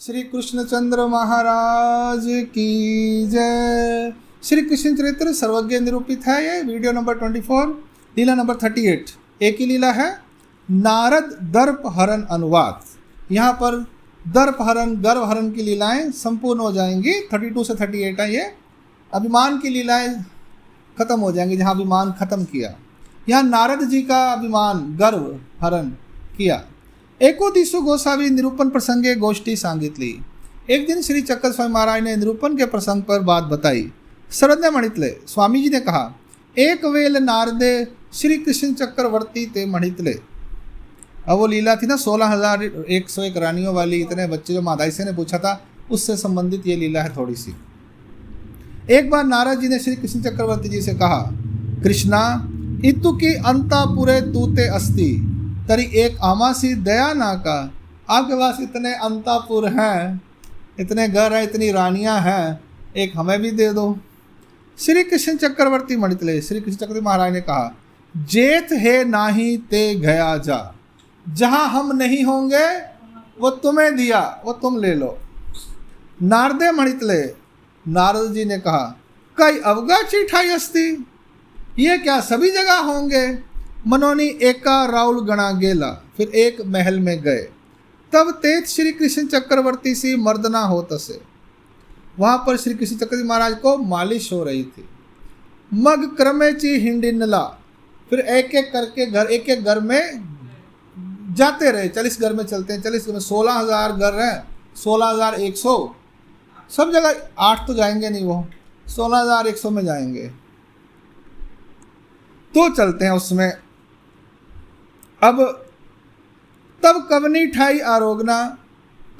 श्री कृष्णचंद्र महाराज की जय। श्री कृष्ण चरित्र सर्वज्ञ निरूपित है। ये वीडियो नंबर 24, लीला नंबर 38। एक ही लीला है, नारद दर्प हरण अनुवाद। यहाँ पर दर्प हरण गर्भ हरण की लीलाएं संपूर्ण हो जाएंगी। 32 से 38 है। ये अभिमान की लीलाएं खत्म हो जाएंगी, जहाँ अभिमान खत्म किया। यहाँ नारद जी का अभिमान गर्भ हरण किया। एको दिसु गोसावी निरूपण प्रसंगे गोष्ठी सांगितली। एक दिन श्री चक्र स्वामी महाराज ने निरूपण के प्रसंग पर बात बताई। शरण्य मणितले स्वामी जी ने कहा, एक वेल नारदे श्री कृष्ण चक्रवर्ती ते मणितले। अब वो लीला थी ना 16,101 रानियों वाली, इतने बच्चे जो मादाइसे ने पूछा था, उससे संबंधित ये लीला है थोड़ी सी। एक बार नारद जी ने श्री कृष्ण चक्रवर्ती जी से कहा, कृष्णा इतु की अंतापुरे तूते अस्ति तरी एक आमासी दया ना का। आपके पास इतने अंतापुर हैं, इतने घर हैं, इतनी रानियां हैं, एक हमें भी दे दो। श्री कृष्ण चक्रवर्ती मणितले श्री कृष्ण चक्रवर्ती महाराज ने कहा, जेत है नाही ते गया जा। जहाँ हम नहीं होंगे वो तुम्हें दिया, वो तुम ले लो। नारदे मणितले नारद जी ने कहा, कई अवगा चिठाई अस्ति। ये क्या सभी जगह होंगे। मनोनी एका राउल गणा गेला। फिर एक महल में गए, तब तेज श्री कृष्ण चक्रवर्ती सी मर्दना हो तसे। वहाँ पर श्री कृष्ण चक्रवर्ती महाराज को मालिश हो रही थी। मग क्रमे ची हिंडिनला। फिर एक एक करके घर, एक एक घर में जाते रहे। 40 घर में चलते हैं, 40 घर में 16,000 घर हैं, 16,100 सब जगह। 8 तो जाएंगे नहीं, वो 16,100 में जाएंगे तो चलते हैं उसमें। अब तब कवनी ठाई आरोगना,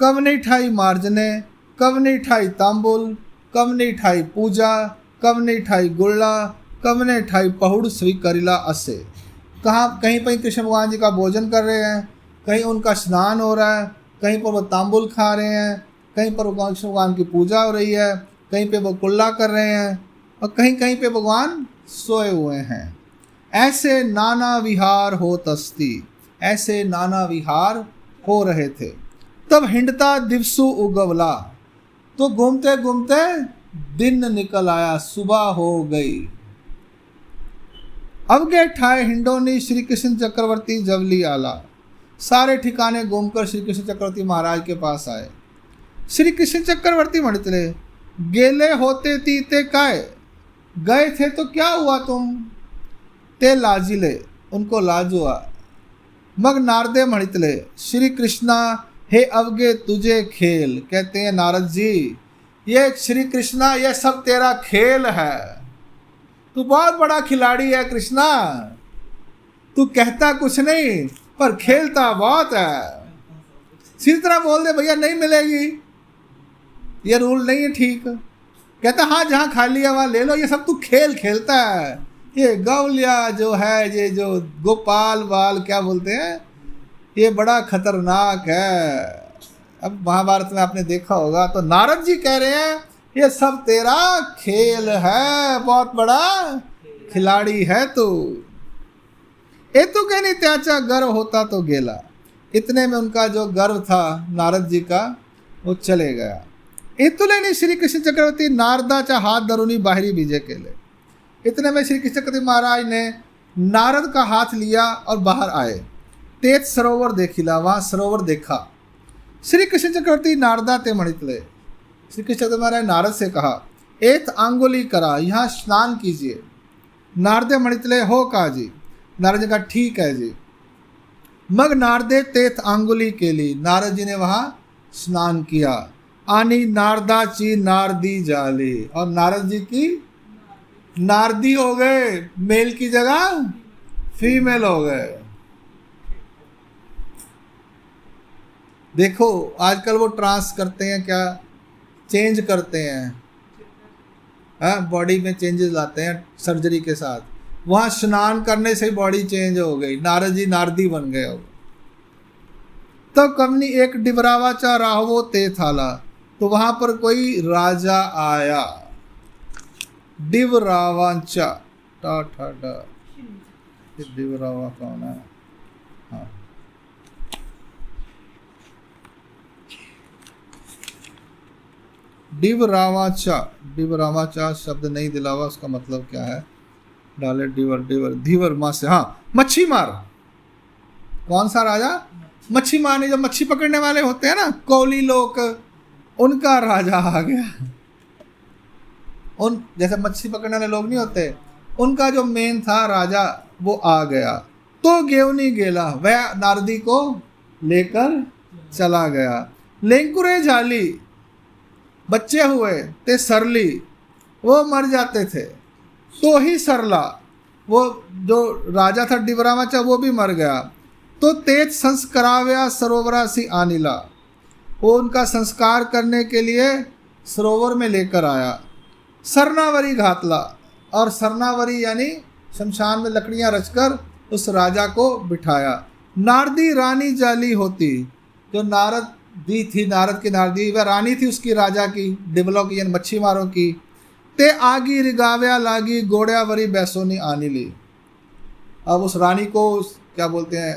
कवनी ठाई मार्जने, कवनी ठाई तांबुल, कवनी ठाई पूजा, कवनी ठाई गुल्ला, कवने ठाई पहुड़ स्वीकरिला असे। कहीं पर कृष्ण भगवान जी का भोजन कर रहे हैं, कहीं उनका स्नान हो रहा है, कहीं पर वो तांबुल खा रहे हैं, कहीं पर कृष्ण भगवान की पूजा हो रही है, कहीं पे वो कुल्ला कर रहे हैं, और कहीं कहीं पे भगवान सोए हुए हैं। ऐसे नाना विहार हो तस्ती। ऐसे नाना विहार हो रहे थे। तब हिंडता दिवसु उगवला। तो घूमते घूमते दिन निकल आया, सुबह हो गई। अब गए ठाए हिंडोनी श्री कृष्ण चक्रवर्ती जवली आला। सारे ठिकाने घूमकर श्री कृष्ण चक्रवर्ती महाराज के पास आए। श्री कृष्ण चक्रवर्ती मणितले गेले होते तीते काय। गए थे तो क्या हुआ तुम। ते लाजिले, उनको लाज हुआ। मग नारदे मणितले श्री कृष्णा हे अवगे तुझे खेल। कहते हैं नारद जी, ये श्री कृष्णा ये सब तेरा खेल है। तू बहुत बड़ा खिलाड़ी है कृष्णा। तू कहता कुछ नहीं पर खेलता बहुत है। सीधी तरह बोल दे भैया नहीं मिलेगी, ये रूल नहीं है ठीक। कहता हाँ जहाँ खाली है वहाँ ले लो, ये सब तू खेल खेलता है। ये गौलिया जो है, ये जो गोपाल बाल क्या बोलते हैं, ये बड़ा खतरनाक है। अब महाभारत में आपने देखा होगा। तो नारद जी कह रहे हैं ये सब तेरा खेल है, बहुत बड़ा खिलाड़ी है तू। ये तो कहनी त्याचा गर्व होता तो गेला। इतने में उनका जो गर्व था नारद जी का वो चले गया। इतुलेनी श्री कृष्ण चक्रवर्ती नारदाचा हाथ धरुनी बाहरी बीजे केले। इतने में श्री कृष्ण चक्रवर्ती महाराज ने नारद का हाथ लिया और बाहर आए। तेज सरोवर देखिला, वहाँ सरोवर देखा। श्री कृष्ण चक्रवर्ती नारदा ते मणितले। श्री कृष्ण चक्रवर्ती महाराज नारद से कहा, एत आंगुली करा, यहाँ स्नान कीजिए। नारदे मणितले हो कहा जी। नारद जी का ठीक है जी। मग नारदे तेत आंगुली के लिए, नारद जी ने वहाँ स्नान किया। आनी नारदा ची नारदी जाली, और नारद जी की नारदी हो गए, मेल की जगह फीमेल हो गए। देखो आजकल वो ट्रांस करते हैं, क्या चेंज करते हैं, हाँ बॉडी में चेंजेस लाते हैं सर्जरी के साथ। वहाँ स्नान करने से ही बॉडी चेंज हो गई, नारद जी नारदी बन गए हो। तो कमनी एक डिबरावा चा राहवो ते थाला। तो वहाँ पर कोई राजा आया। डिवरावांचा टा ठा डा, डिवरावा कौन है। हाँ डिवरावाचा, डिवरावाचा शब्द नहीं दिला हुआ, उसका मतलब क्या है? डाले डिवर, डिवर धीवर माँ से, हाँ मच्छी मार। कौन सा राजा? मच्छी मारने, जो मच्छी पकड़ने वाले होते हैं ना, कोली लोग, उनका राजा आ गया। उन जैसे मच्छी पकड़ने वाले लोग नहीं होते, उनका जो मेन था राजा, वो आ गया। तो गेवनी गेला, वह नारदी को लेकर चला गया। लेंकुरे झाली, बच्चे हुए ते सरली, वो मर जाते थे तो ही सरला, वो जो राजा था डिवरावाचा वो भी मर गया। तो तेज संस्कराव्या सरोवरासी आनिला, वो उनका संस्कार करने के लिए सरोवर में लेकर आया। सरनावरी घातला, और सरनावरी यानी शमशान में लकड़ियां रचकर उस राजा को बिठाया। नारदी रानी जाली होती, जो नारद दी थी, नारद की नारदी, वह रानी थी उसकी, राजा की, डिबलों की यानी मच्छी मारों की। ते आगी रिगाव्या लागी गोड़ियावरी बैसोनी आनी ली, अब उस रानी को क्या बोलते हैं,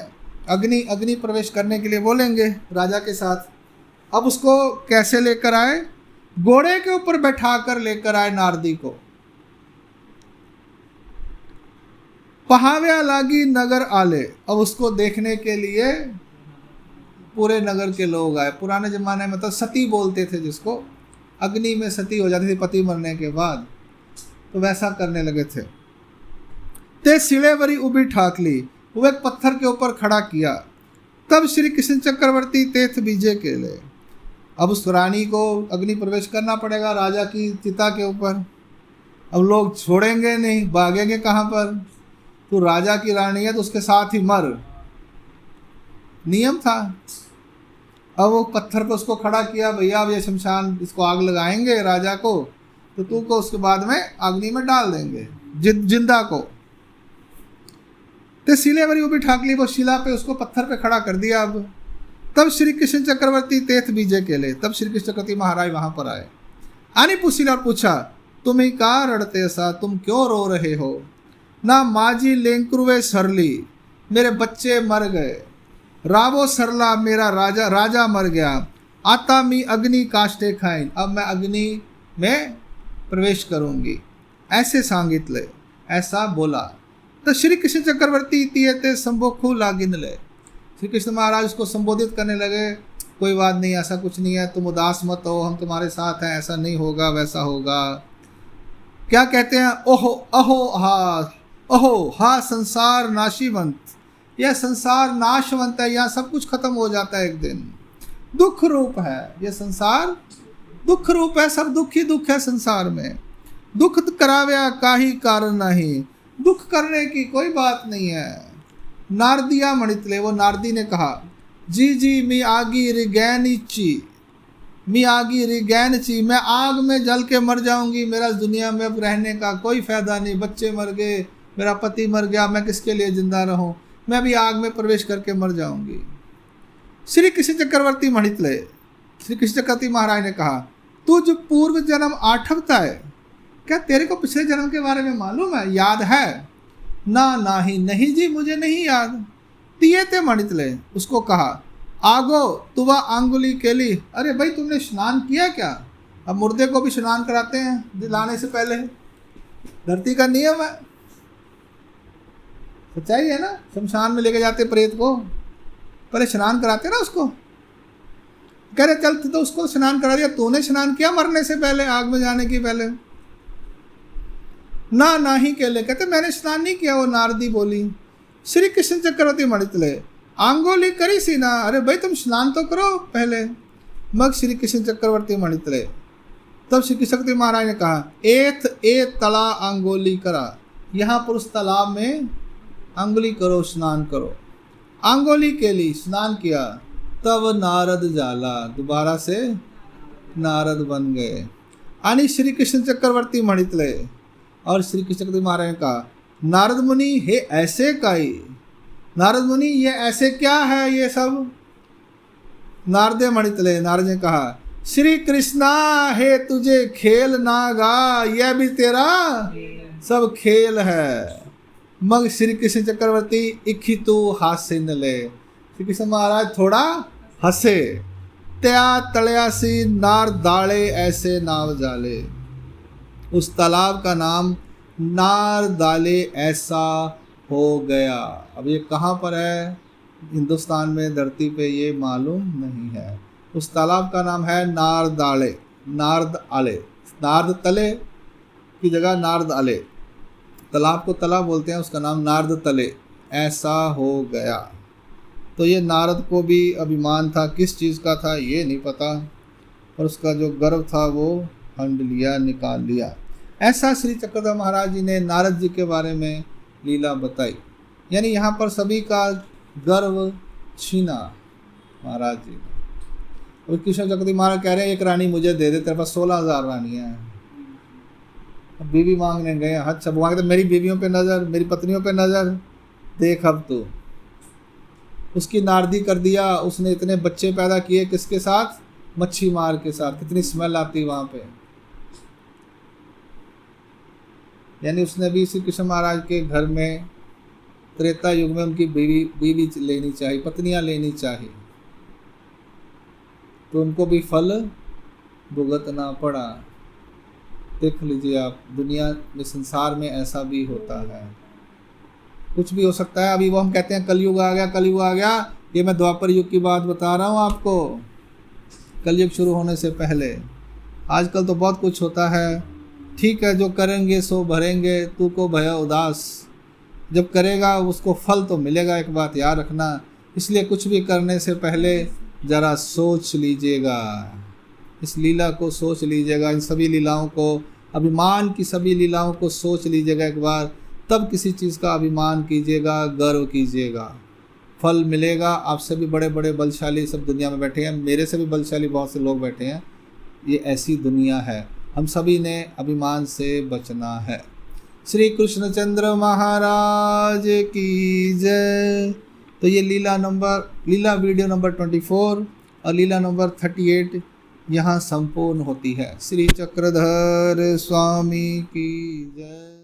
अग्नि प्रवेश करने के लिए बोलेंगे राजा के साथ। अब उसको कैसे लेकर आए? घोड़े के ऊपर बैठाकर लेकर आए नारदी को। पहाव्या लागी नगर आले, अब उसको देखने के लिए पूरे नगर के लोग आए। पुराने जमाने में तो सती बोलते थे जिसको, अग्नि में सती हो जाती थी पति मरने के बाद, तो वैसा करने लगे थे। ते सिलेवरी उबी ठाकली, वो एक पत्थर के ऊपर खड़ा किया। तब श्री कृष्ण चक्रवर्ती तेथ बीजे के ले, अब उस रानी को अग्नि प्रवेश करना पड़ेगा राजा की चिता के ऊपर। अब लोग छोड़ेंगे नहीं, भागेंगे कहाँ पर? तो राजा की रानी है तो उसके साथ ही मर, नियम था। अब वो पत्थर पर उसको खड़ा किया, भैया अब ये शमशान, इसको आग लगाएंगे राजा को, तो तू को उसके बाद में अग्नि में डाल देंगे जिंदा को। तो सिलेवरी वो भी ठाकली, वो शिला पे उसको पत्थर पे खड़ा कर दिया। अब तब श्री कृष्ण चक्रवर्ती तेथ बीजे के ले, तब श्री कृष्ण चक्रवर्ती महाराज वहां पर आए। आनी पुसिला और पूछा, तुम ही का रड़ते सा, तुम क्यों रो रहे हो? ना माजी लेंकुरवे सरली, मेरे बच्चे मर गए। रावो सरला, मेरा राजा मर गया। आता मी अग्नि काष्टे खाइन, अब मैं अग्नि में प्रवेश करूंगी, ऐसे सांगितले, ऐसा बोला। तो श्री कृष्ण चक्रवर्ती तीयते संबोखु लागिन ले, श्री कृष्ण महाराज उसको संबोधित करने लगे, कोई बात नहीं, ऐसा कुछ नहीं है, तुम उदास मत हो, हम तुम्हारे साथ हैं, ऐसा नहीं होगा, वैसा होगा। क्या कहते हैं? ओहो अहो हा संसार नाशीवंत, यह संसार नाशवंत है, यहाँ सब कुछ खत्म हो जाता है एक दिन। दुख रूप है यह संसार, दुख रूप है, सब दुख ही दुख है संसार में। दुख कराव्या काही कारण नहीं, दुख करने की कोई बात नहीं है। नारदिया मणितले, वो नारदी ने कहा, जी मी आगी रिगैनिची, मी आगी रिगैनची, मैं आग में जल के मर जाऊंगी, मेरा इस दुनिया में अब रहने का कोई फायदा नहीं, बच्चे मर गए, मेरा पति मर गया, मैं किसके लिए जिंदा रहूं, मैं भी आग में प्रवेश करके मर जाऊंगी। श्री कृष्ण चक्रवर्ती मणितले, श्री कृष्ण चक्रवर्ती महाराज ने कहा, तुझ पूर्व जन्म आठवता है, क्या तेरे को पिछले जन्म के बारे में मालूम है, याद है? ना ही, नहीं जी मुझे नहीं याद। तिये ते मणितले, उसको कहा, आगो तुवा आंगुली केली, अरे भाई तुमने स्नान किया क्या? अब मुर्दे को भी स्नान कराते हैं लाने से पहले, धरती का नियम है, सच्चाई है ना। शमशान में लेके जाते प्रेत को, पहले स्नान कराते ना उसको। कह रहे चल तो उसको स्नान करा दिया, तूने स्नान किया मरने से पहले, आग में जाने की पहले? ना ही के ले, कहते मैंने स्नान नहीं किया। वो नारदी बोली, श्री कृष्ण चक्रवर्ती मणितले, आंगोली करी सी ना, अरे भाई तुम स्नान तो करो पहले। मग श्री कृष्ण चक्रवर्ती मणितले, तब श्री कृष्ण चक्रवर्ती महाराज ने कहा, ए तला आंगोली करा, यहाँ पर उस तालाब में अंगुली करो, स्नान करो। आंगोली के लिए स्नान किया, तब नारद जाला, दोबारा से नारद बन गए। आनी श्री कृष्ण चक्रवर्ती मणितले, और श्री कृष्ण चक्रवर्ती महाराज ने कहा, नारद मुनि हे ऐसे काई, नारद मुनि ये ऐसे क्या है ये सब? नारदे मणितले, नारद ने कहा, श्री कृष्णा हे तुझे खेल ना गा, यह भी तेरा सब खेल है। मग श्री कृष्ण चक्रवर्ती इखितु हास्य न ले, श्री कृष्ण महाराज थोड़ा हंसे। त्या तलयासी नार दाले ऐसे नाव जाले। उस तालाब का नाम नार दाले ऐसा हो गया। अब ये कहाँ पर है हिंदुस्तान में, धरती पे, ये मालूम नहीं है। उस तालाब का नाम है नार्द आले, नार्द आले, नार्द तले की जगह नार्द आले, तालाब को तला बोलते हैं, उसका नाम नार्द तले ऐसा हो गया। तो ये नारद को भी अभिमान था, किस चीज़ का था ये नहीं पता, पर उसका जो गर्व था वो हंड लिया, निकाल लिया। ऐसा श्री चक्रधर महाराज जी ने नारद जी के बारे में लीला बताई। यानी यहाँ पर सभी का गर्व छीना महाराज जी ने। और कृष्ण चक्रवर्ती महाराज कह रहे हैं एक रानी मुझे दे दे, तेरे पास 16,000 रानियाँ हैं। अब बीवी मांगने गए, अच्छा भगवान कहते मेरी बीवियों पे नज़र, मेरी पत्नियों पे नज़र, देख अब तो। उसकी नारदी कर दिया, उसने इतने बच्चे पैदा किए, किसके साथ? मच्छी मार के साथ। कितनी स्मेल आती वहाँ पे। यानी उसने भी श्री कृष्ण महाराज के घर में त्रेता युग में उनकी बीवी लेनी चाहिए, पत्नियां लेनी चाहिए, तो उनको भी फल भुगतना पड़ा। देख लीजिए आप, दुनिया में, संसार में ऐसा भी होता है, कुछ भी हो सकता है। अभी वो हम कहते हैं कलयुग आ गया, कलयुग आ गया, ये मैं द्वापर युग की बात बता रहा हूँ आपको, कलयुग शुरू होने से पहले। आजकल तो बहुत कुछ होता है। ठीक है, जो करेंगे सो भरेंगे, तू को भय उदास। जब करेगा उसको फल तो मिलेगा, एक बात याद रखना। इसलिए कुछ भी करने से पहले ज़रा सोच लीजिएगा, इस लीला को सोच लीजिएगा, इन सभी लीलाओं को, अभिमान की सभी लीलाओं को सोच लीजिएगा एक बार, तब किसी चीज़ का अभिमान कीजिएगा, गर्व कीजिएगा, फल मिलेगा। आपसे भी बड़े बड़े बलशाली सब दुनिया में बैठे हैं, मेरे से भी बलशाली बहुत से लोग बैठे हैं। ये ऐसी दुनिया है, हम सभी ने अभिमान से बचना है। श्री कृष्णचंद्र महाराज की जय। तो ये लीला वीडियो नंबर 24 और लीला नंबर 38 यहाँ संपूर्ण होती है। श्री चक्रधर स्वामी की जय।